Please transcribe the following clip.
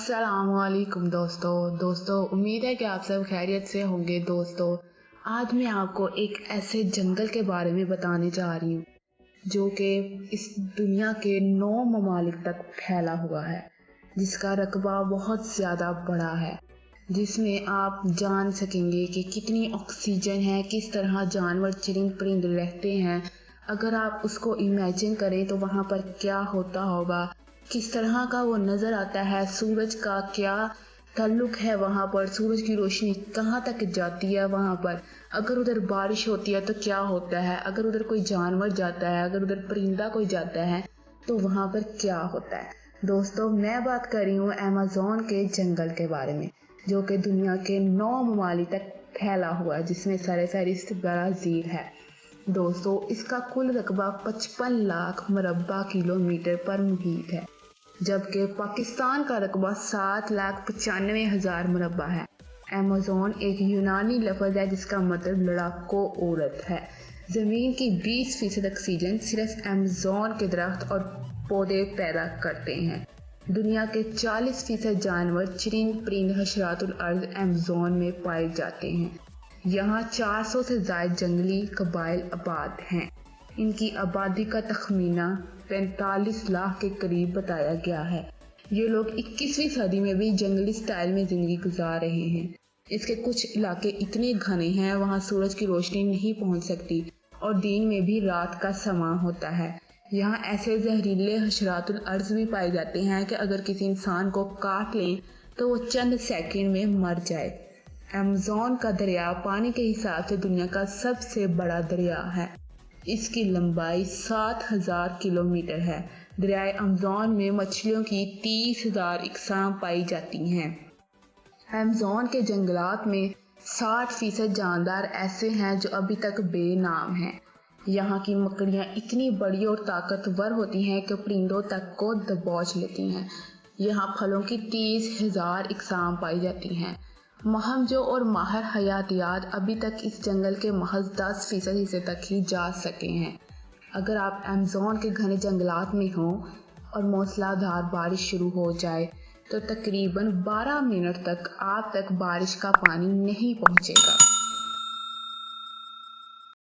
अस्सलाम वालेकुम दोस्तों उम्मीद है कि आप सब खैरियत से होंगे। दोस्तों आज मैं आपको एक ऐसे जंगल के बारे में बताने जा रही हूँ जो कि इस दुनिया के 9 ममालिक तक फैला हुआ है, जिसका रकबा बहुत ज़्यादा बड़ा है, जिसमें आप जान सकेंगे कि कितनी ऑक्सीजन है, किस तरह जानवर चरिंद परिंदे रहते हैं। अगर आप उसको इमेजिन करें तो वहाँ पर क्या होता होगा, किस तरह का वो नज़र आता है, सूरज का क्या ताल्लुक है वहाँ पर, सूरज की रोशनी कहाँ तक जाती है वहाँ पर, अगर उधर बारिश होती है तो क्या होता है, अगर उधर कोई जानवर जाता है, अगर उधर परिंदा कोई जाता है तो वहाँ पर क्या होता है। दोस्तों मैं बात कर रही हूँ अमेज़न के जंगल के बारे में, जो कि दुनिया के 9 ममालिक तक फैला हुआ है, जिसमें ब्राज़ील है। दोस्तों इसका कुल रकबा 55 लाख मुरब्बा किलोमीटर पर मुहित है, जबकि पाकिस्तान का रकबा 7,95,000 मुरब्बा है। अमेज़न एक यूनानी लफ्ज़ है जिसका मतलब लड़ाको औरत है। ज़मीन की 20% ऑक्सीजन सिर्फ अमेज़न के दरख्त और पौधे पैदा करते हैं। दुनिया के 40% जानवर चरिंद परिंद हशरातुल अर्ज़ अमेज़न में पाए जाते हैं। यहाँ 400 से ज़ायद जंगली कबाइल आबाद हैं। इनकी आबादी का तखमीना 45 लाख के करीब बताया गया है। ये लोग 21वीं सदी में भी जंगली स्टाइल में ज़िंदगी गुजार रहे हैं। इसके कुछ इलाके इतने घने हैं वहाँ सूरज की रोशनी नहीं पहुँच सकती और दिन में भी रात का समा होता है। यहाँ ऐसे जहरीले हशरातुल अर्ज़ भी पाए जाते हैं कि अगर किसी इंसान को काट लें तो वो चंद सेकंड में मर जाए। अमेज़न का दरिया पानी के हिसाब से दुनिया का सबसे बड़ा दरिया है। इसकी लंबाई 7,000 किलोमीटर है। दरियाए अमेज़न में मछलियों की 30,000 इकसाम पाई जाती हैं। अमेज़न के जंगलात में 60% जानदार ऐसे हैं जो अभी तक बेनाम हैं। यहाँ की मकड़ियाँ इतनी बड़ी और ताकतवर होती हैं कि परिंदों तक को दबोच लेती हैं। यहाँ फलों की 30,000 इकसाम पाई जाती हैं। महमजो और माहिर हयातियात अभी तक इस जंगल के महज 10% हिस्से तक ही जा सके हैं। अगर आप अमेज़न के घने जंगलात में हों और मूसलाधार बारिश शुरू हो जाए तो तकरीबन 12 मिनट तक आप तक बारिश का पानी नहीं पहुंचेगा।